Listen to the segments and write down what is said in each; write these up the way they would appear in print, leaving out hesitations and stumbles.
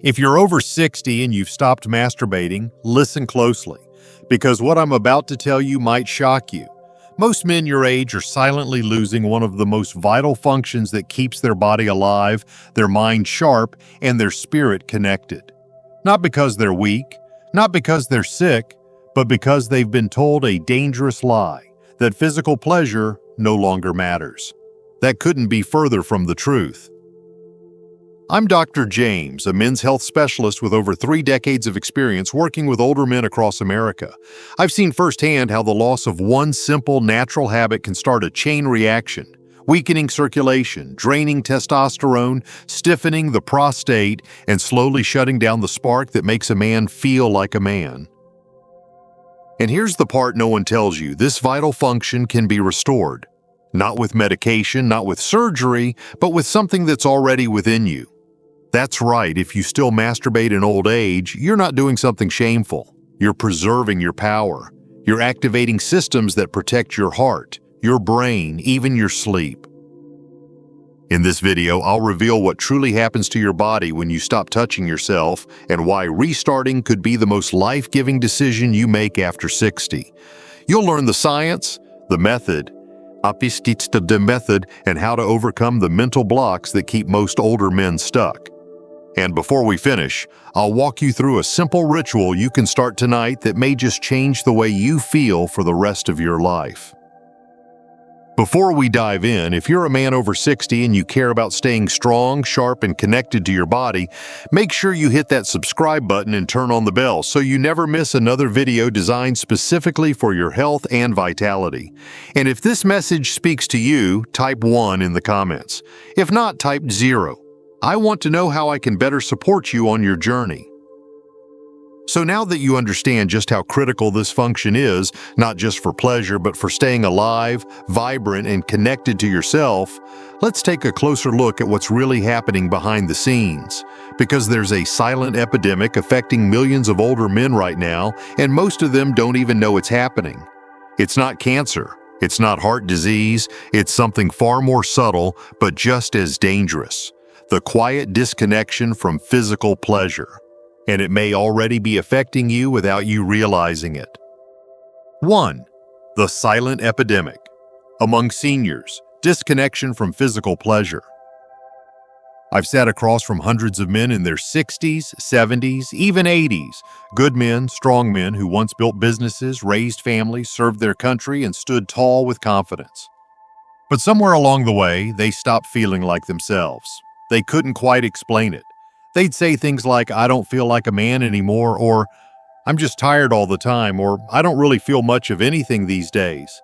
If you're over 60 and you've stopped masturbating, listen closely, because what I'm about to tell you might shock you. Most men your age are silently losing one of the most vital functions that keeps their body alive, their mind sharp, and their spirit connected. Not because they're weak, not because they're sick, but because they've been told a dangerous lie, that physical pleasure no longer matters. That couldn't be further from the truth. I'm Dr. James, a men's health specialist with over 3 decades of experience working with older men across America. I've seen firsthand how the loss of one simple natural habit can start a chain reaction, weakening circulation, draining testosterone, stiffening the prostate, and slowly shutting down the spark that makes a man feel like a man. And here's the part no one tells you: this vital function can be restored. Not with medication, not with surgery, but with something that's already within you. That's right, if you still masturbate in old age, you're not doing something shameful. You're preserving your power. You're activating systems that protect your heart, your brain, even your sleep. In this video, I'll reveal what truly happens to your body when you stop touching yourself and why restarting could be the most life-giving decision you make after 60. You'll learn the science, the method, and how to overcome the mental blocks that keep most older men stuck. And before we finish, I'll walk you through a simple ritual you can start tonight that may just change the way you feel for the rest of your life. Before we dive in, if you're a man over 60 and you care about staying strong, sharp, and connected to your body, make sure you hit that subscribe button and turn on the bell so you never miss another video designed specifically for your health and vitality. And if this message speaks to you, type 1 in the comments. If not, type 0. I want to know how I can better support you on your journey. So now that you understand just how critical this function is, not just for pleasure, but for staying alive, vibrant, and connected to yourself, let's take a closer look at what's really happening behind the scenes. Because there's a silent epidemic affecting millions of older men right now, and most of them don't even know it's happening. It's not cancer. It's not heart disease. It's something far more subtle, but just as dangerous: the quiet disconnection from physical pleasure. And it may already be affecting you without you realizing it. 1. The silent epidemic. Among seniors, disconnection from physical pleasure. I've sat across from hundreds of men in their 60s, 70s, even 80s. Good men, strong men who once built businesses, raised families, served their country, and stood tall with confidence. But somewhere along the way, they stopped feeling like themselves. They couldn't quite explain it. They'd say things like, "I don't feel like a man anymore," or "I'm just tired all the time," or "I don't really feel much of anything these days."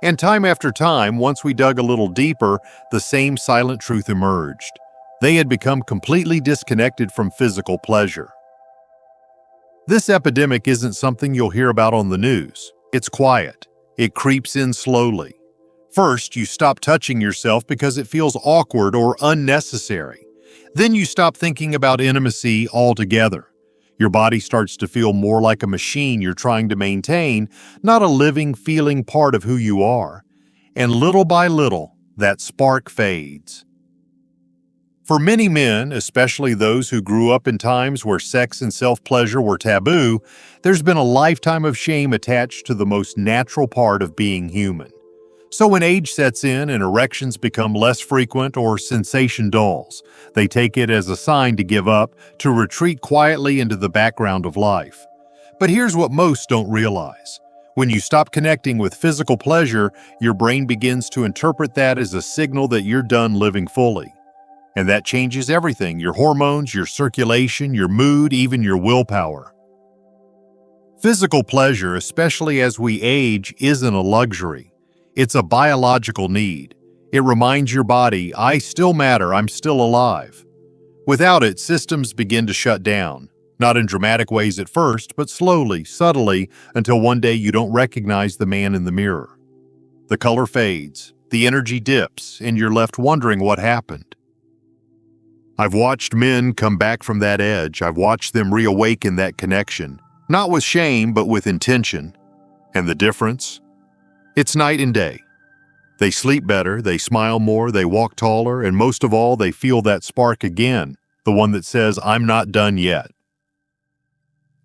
And time after time, once we dug a little deeper, the same silent truth emerged. They had become completely disconnected from physical pleasure. This epidemic isn't something you'll hear about on the news. It's quiet. It creeps in slowly. First, you stop touching yourself because it feels awkward or unnecessary. Then you stop thinking about intimacy altogether. Your body starts to feel more like a machine you're trying to maintain, not a living, feeling part of who you are. And little by little, that spark fades. For many men, especially those who grew up in times where sex and self-pleasure were taboo, there's been a lifetime of shame attached to the most natural part of being human. So when age sets in and erections become less frequent or sensation dulls, they take it as a sign to give up, to retreat quietly into the background of life. But here's what most don't realize. When you stop connecting with physical pleasure, your brain begins to interpret that as a signal that you're done living fully. And that changes everything: your hormones, your circulation, your mood, even your willpower. Physical pleasure, especially as we age, isn't a luxury. It's a biological need. It reminds your body, "I still matter, I'm still alive." Without it, systems begin to shut down. Not in dramatic ways at first, but slowly, subtly, until one day you don't recognize the man in the mirror. The color fades, the energy dips, and you're left wondering what happened. I've watched men come back from that edge. I've watched them reawaken that connection, not with shame, but with intention. And the difference? It's night and day. They sleep better, they smile more, they walk taller, and most of all, they feel that spark again. the one that says, "I'm not done yet."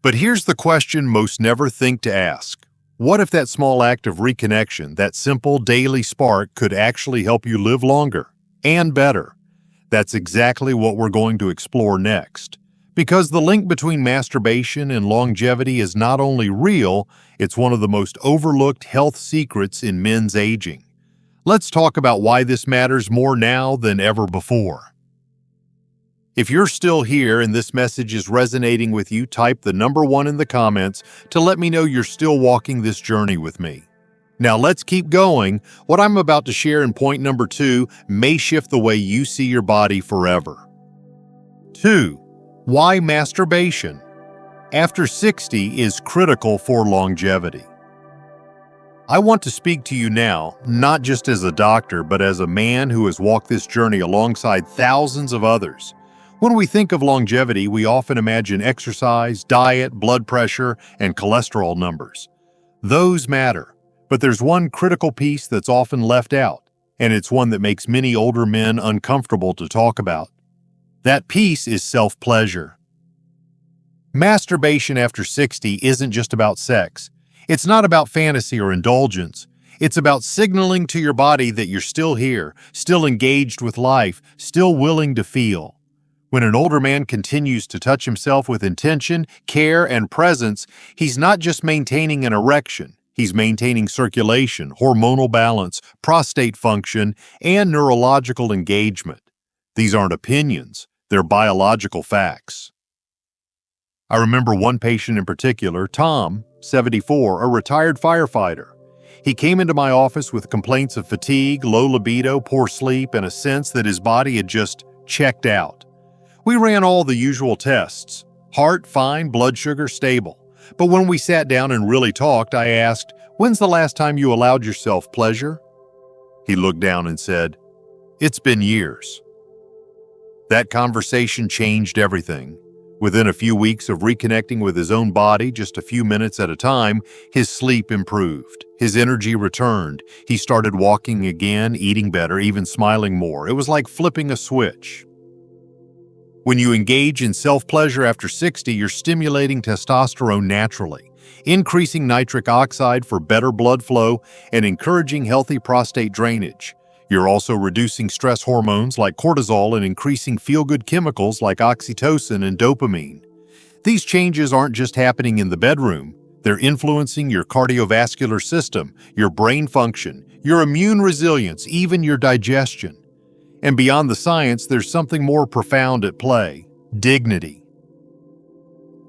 But here's the question most never think to ask. What if that small act of reconnection, that simple daily spark, could actually help you live longer and better? That's exactly what we're going to explore next. Because the link between masturbation and longevity is not only real, it's one of the most overlooked health secrets in men's aging. Let's talk about why this matters more now than ever before. If you're still here and this message is resonating with you, type the number 1 in the comments to let me know you're still walking this journey with me. Now let's keep going. What I'm about to share in point number 2 may shift the way you see your body forever. 2. Why masturbation after 60 is critical for longevity. I want to speak to you now, not just as a doctor, but as a man who has walked this journey alongside thousands of others. When we think of longevity, we often imagine exercise, diet, blood pressure, and cholesterol numbers. Those matter, but there's one critical piece that's often left out, and it's one that makes many older men uncomfortable to talk about. That piece is self-pleasure. Masturbation after 60 isn't just about sex. It's not about fantasy or indulgence. It's about signaling to your body that you're still here, still engaged with life, still willing to feel. When an older man continues to touch himself with intention, care, and presence, he's not just maintaining an erection. He's maintaining circulation, hormonal balance, prostate function, and neurological engagement. These aren't opinions, they're biological facts. I remember one patient in particular, Tom, 74, a retired firefighter. He came into my office with complaints of fatigue, low libido, poor sleep, and a sense that his body had just checked out. We ran all the usual tests. Heart fine, blood sugar stable. But when we sat down and really talked, I asked, "When's the last time you allowed yourself pleasure?" He looked down and said, "It's been years." That conversation changed everything. Within a few weeks of reconnecting with his own body, just a few minutes at a time, his sleep improved. His energy returned. He started walking again, eating better, even smiling more. It was like flipping a switch. When you engage in self-pleasure after 60, you're stimulating testosterone naturally, increasing nitric oxide for better blood flow, and encouraging healthy prostate drainage. You're also reducing stress hormones like cortisol and increasing feel-good chemicals like oxytocin and dopamine. These changes aren't just happening in the bedroom. They're influencing your cardiovascular system, your brain function, your immune resilience, even your digestion. And beyond the science, there's something more profound at play: dignity.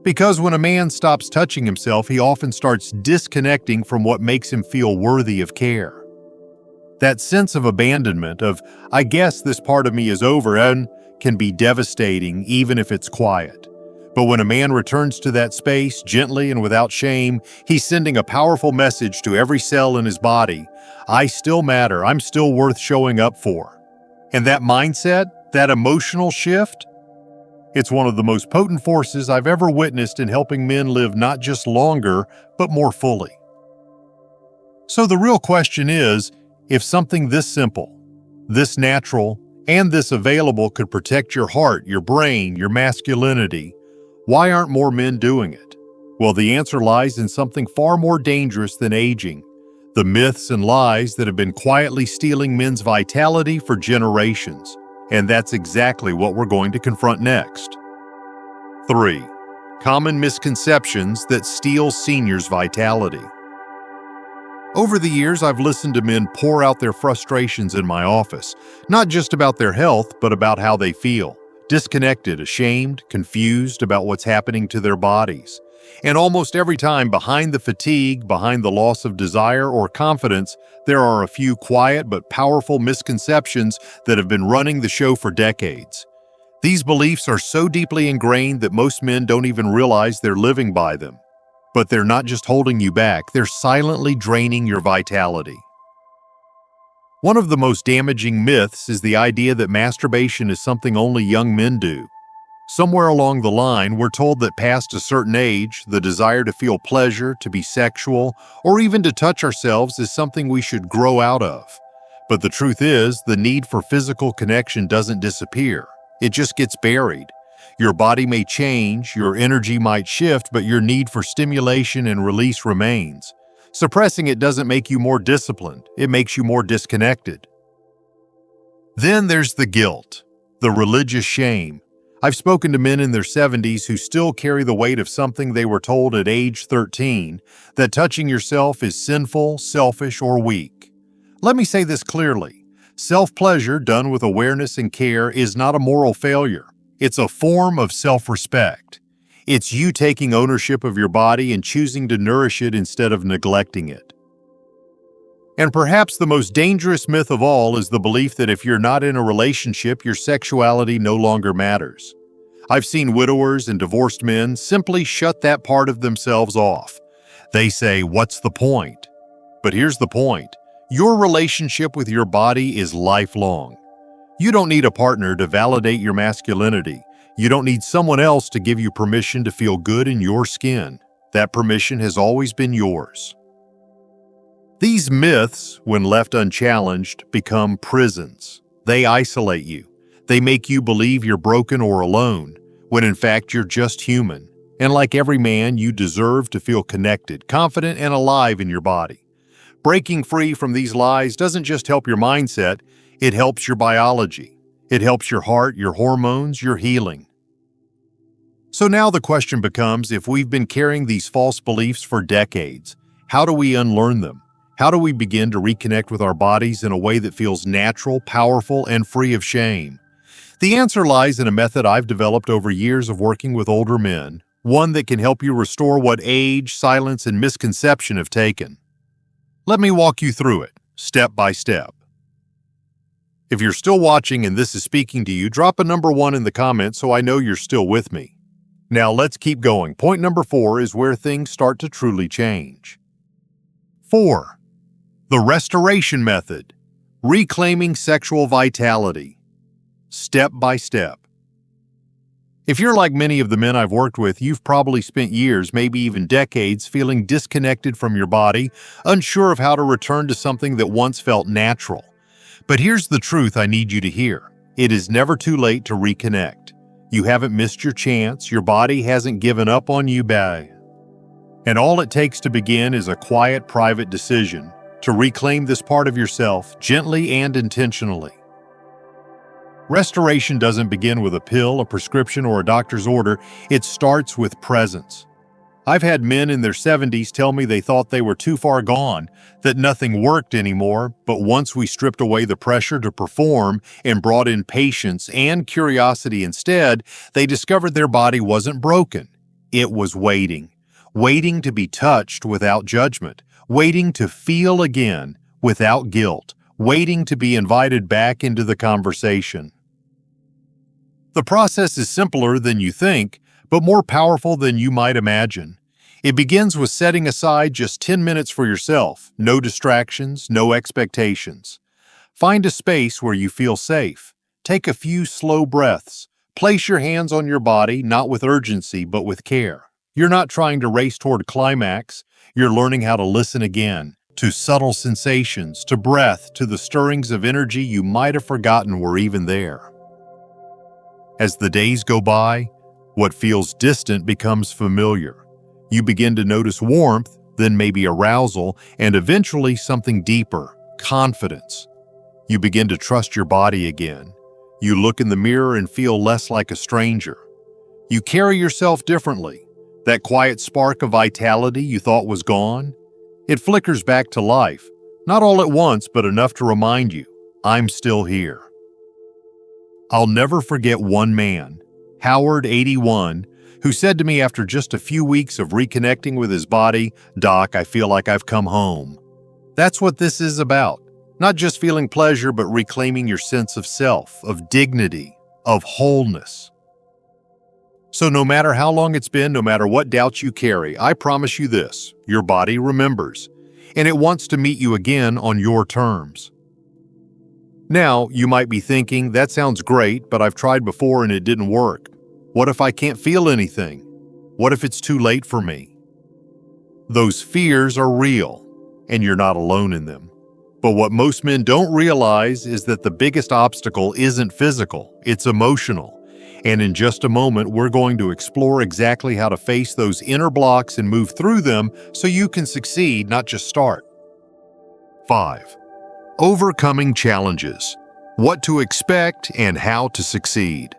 Because when a man stops touching himself, he often starts disconnecting from what makes him feel worthy of care. That sense of abandonment, of, "I guess this part of me is over," and can be devastating even if it's quiet. But when a man returns to that space, gently and without shame, he's sending a powerful message to every cell in his body: "I still matter, I'm still worth showing up for." And that mindset, that emotional shift, it's one of the most potent forces I've ever witnessed in helping men live not just longer, but more fully. So the real question is, if something this simple, this natural, and this available could protect your heart, your brain, your masculinity, why aren't more men doing it? Well, the answer lies in something far more dangerous than aging: the myths and lies that have been quietly stealing men's vitality for generations. And that's exactly what we're going to confront next. 3. Common misconceptions that steal seniors' vitality. Over the years, I've listened to men pour out their frustrations in my office, not just about their health, but about how they feel. Disconnected, ashamed, confused about what's happening to their bodies. And almost every time, behind the fatigue, behind the loss of desire or confidence, there are a few quiet but powerful misconceptions that have been running the show for decades. These beliefs are so deeply ingrained that most men don't even realize they're living by them. But they're not just holding you back, they're silently draining your vitality. One of the most damaging myths is the idea that masturbation is something only young men do. Somewhere along the line, we're told that past a certain age, the desire to feel pleasure, to be sexual, or even to touch ourselves is something we should grow out of. But the truth is, the need for physical connection doesn't disappear. It just gets buried. Your body may change, your energy might shift, but your need for stimulation and release remains. Suppressing it doesn't make you more disciplined, it makes you more disconnected. Then there's the guilt, the religious shame. I've spoken to men in their 70s who still carry the weight of something they were told at age 13, that touching yourself is sinful, selfish, or weak. Let me say this clearly. Self-pleasure done with awareness and care is not a moral failure. It's a form of self-respect. It's you taking ownership of your body and choosing to nourish it instead of neglecting it. And perhaps the most dangerous myth of all is the belief that if you're not in a relationship, your sexuality no longer matters. I've seen widowers and divorced men simply shut that part of themselves off. They say, "What's the point?" But here's the point. Your relationship with your body is lifelong. You don't need a partner to validate your masculinity. You don't need someone else to give you permission to feel good in your skin. That permission has always been yours. These myths, when left unchallenged, become prisons. They isolate you. They make you believe you're broken or alone, when in fact you're just human. And like every man, you deserve to feel connected, confident, and alive in your body. Breaking free from these lies doesn't just help your mindset, it helps your biology. It helps your heart, your hormones, your healing. So now the question becomes, if we've been carrying these false beliefs for decades, how do we unlearn them? How do we begin to reconnect with our bodies in a way that feels natural, powerful, and free of shame? The answer lies in a method I've developed over years of working with older men, one that can help you restore what age, silence, and misconception have taken. Let me walk you through it, step by step. If you're still watching and this is speaking to you, drop a number 1 in the comments so I know you're still with me. Now let's keep going. Point number 4 is where things start to truly change. 4. The restoration method. Reclaiming sexual vitality. Step by step. If you're like many of the men I've worked with, you've probably spent years, maybe even decades, feeling disconnected from your body, unsure of how to return to something that once felt natural. But here's the truth I need you to hear. It is never too late to reconnect. You haven't missed your chance, your body hasn't given up on you, and all it takes to begin is a quiet, private decision to reclaim this part of yourself gently and intentionally. Restoration doesn't begin with a pill, a prescription, or a doctor's order. It starts with presence. I've had men in their 70s tell me they thought they were too far gone, that nothing worked anymore, but once we stripped away the pressure to perform and brought in patience and curiosity instead, they discovered their body wasn't broken. It was waiting to be touched without judgment, waiting to feel again without guilt, waiting to be invited back into the conversation. The process is simpler than you think, but more powerful than you might imagine. It begins with setting aside just 10 minutes for yourself, no distractions, no expectations. Find a space where you feel safe. Take a few slow breaths. Place your hands on your body, not with urgency, but with care. You're not trying to race toward climax. You're learning how to listen again, to subtle sensations, to breath, to the stirrings of energy you might have forgotten were even there. As the days go by, what feels distant becomes familiar. You begin to notice warmth, then maybe arousal, and eventually something deeper, confidence. You begin to trust your body again. You look in the mirror and feel less like a stranger. You carry yourself differently. That quiet spark of vitality you thought was gone, it flickers back to life, not all at once, but enough to remind you, I'm still here. I'll never forget one man, Howard, 81, who said to me after just a few weeks of reconnecting with his body, "Doc, I feel like I've come home." That's what this is about. Not just feeling pleasure, but reclaiming your sense of self, of dignity, of wholeness. So no matter how long it's been, no matter what doubts you carry, I promise you this, your body remembers, and it wants to meet you again on your terms. Now, you might be thinking, that sounds great, but I've tried before and it didn't work. What if I can't feel anything? What if it's too late for me? Those fears are real, and you're not alone in them. But what most men don't realize is that the biggest obstacle isn't physical, it's emotional. And in just a moment, we're going to explore exactly how to face those inner blocks and move through them so you can succeed, not just start. 5. Overcoming challenges. What to expect and how to succeed.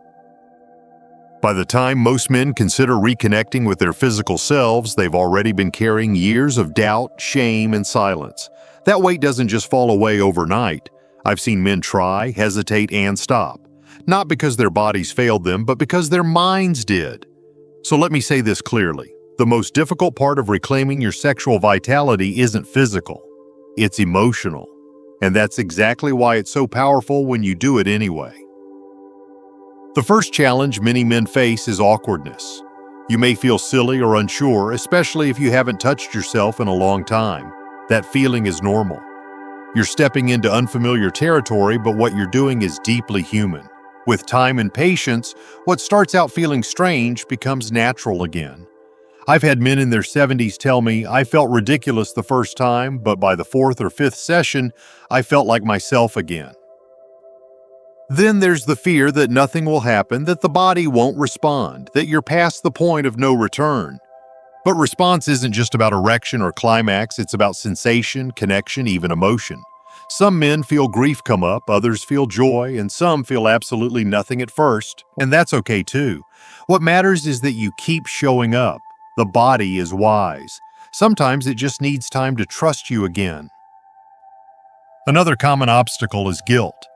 By the time most men consider reconnecting with their physical selves, they've already been carrying years of doubt, shame, and silence. That weight doesn't just fall away overnight. I've seen men try, hesitate, and stop. Not because their bodies failed them, but because their minds did. So let me say this clearly. The most difficult part of reclaiming your sexual vitality isn't physical. It's emotional. And that's exactly why it's so powerful when you do it anyway. The first challenge many men face is awkwardness. You may feel silly or unsure, especially if you haven't touched yourself in a long time. That feeling is normal. You're stepping into unfamiliar territory, but what you're doing is deeply human. With time and patience, what starts out feeling strange becomes natural again. I've had men in their 70s tell me, I felt ridiculous the first time, but by the 4th or 5th session, I felt like myself again. Then there's the fear that nothing will happen, that the body won't respond, that you're past the point of no return. But response isn't just about erection or climax, it's about sensation, connection, even emotion. Some men feel grief come up, others feel joy, and some feel absolutely nothing at first, and that's okay too. What matters is that you keep showing up. The body is wise. Sometimes it just needs time to trust you again. Another common obstacle is guilt.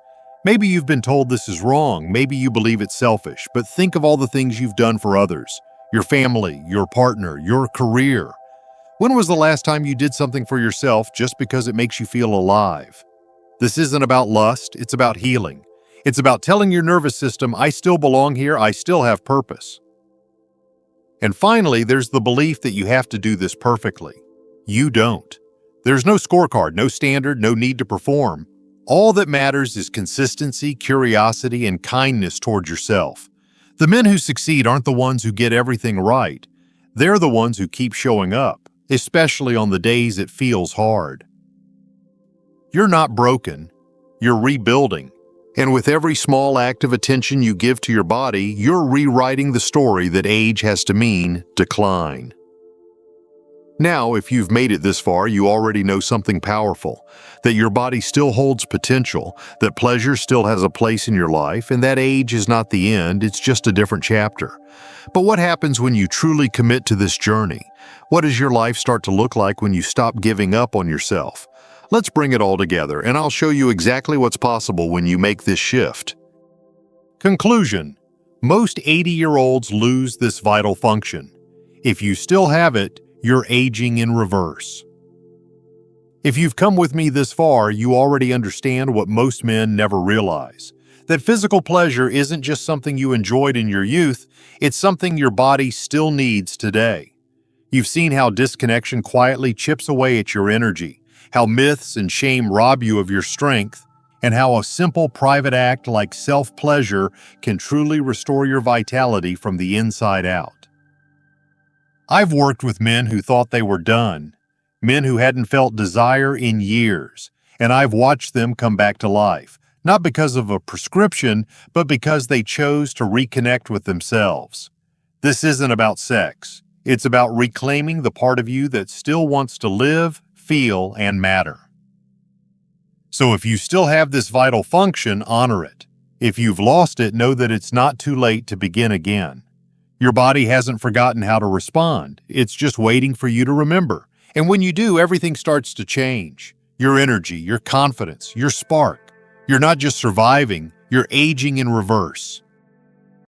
Maybe you've been told this is wrong, maybe you believe it's selfish, but think of all the things you've done for others. Your family, your partner, your career. When was the last time you did something for yourself just because it makes you feel alive? This isn't about lust, it's about healing. It's about telling your nervous system, I still belong here, I still have purpose. And finally, there's the belief that you have to do this perfectly. You don't. There's no scorecard, no standard, no need to perform. All that matters is consistency, curiosity, and kindness toward yourself. The men who succeed aren't the ones who get everything right. They're the ones who keep showing up, especially on the days it feels hard. You're not broken, you're rebuilding. And with every small act of attention you give to your body, you're rewriting the story that age has to mean decline. Now, if you've made it this far, you already know something powerful, that your body still holds potential, that pleasure still has a place in your life, and that age is not the end, it's just a different chapter. But what happens when you truly commit to this journey? What does your life start to look like when you stop giving up on yourself? Let's bring it all together, and I'll show you exactly what's possible when you make this shift. Conclusion: most 80-year-olds lose this vital function. If you still have it, you're aging in reverse. If you've come with me this far, you already understand what most men never realize. That physical pleasure isn't just something you enjoyed in your youth, it's something your body still needs today. You've seen how disconnection quietly chips away at your energy, how myths and shame rob you of your strength, and how a simple private act like self-pleasure can truly restore your vitality from the inside out. I've worked with men who thought they were done, men who hadn't felt desire in years, and I've watched them come back to life, not because of a prescription, but because they chose to reconnect with themselves. This isn't about sex. It's about reclaiming the part of you that still wants to live, feel, and matter. So if you still have this vital function, honor it. If you've lost it, know that it's not too late to begin again. Your body hasn't forgotten how to respond. It's just waiting for you to remember. And when you do, everything starts to change. Your energy, your confidence, your spark. You're not just surviving, you're aging in reverse.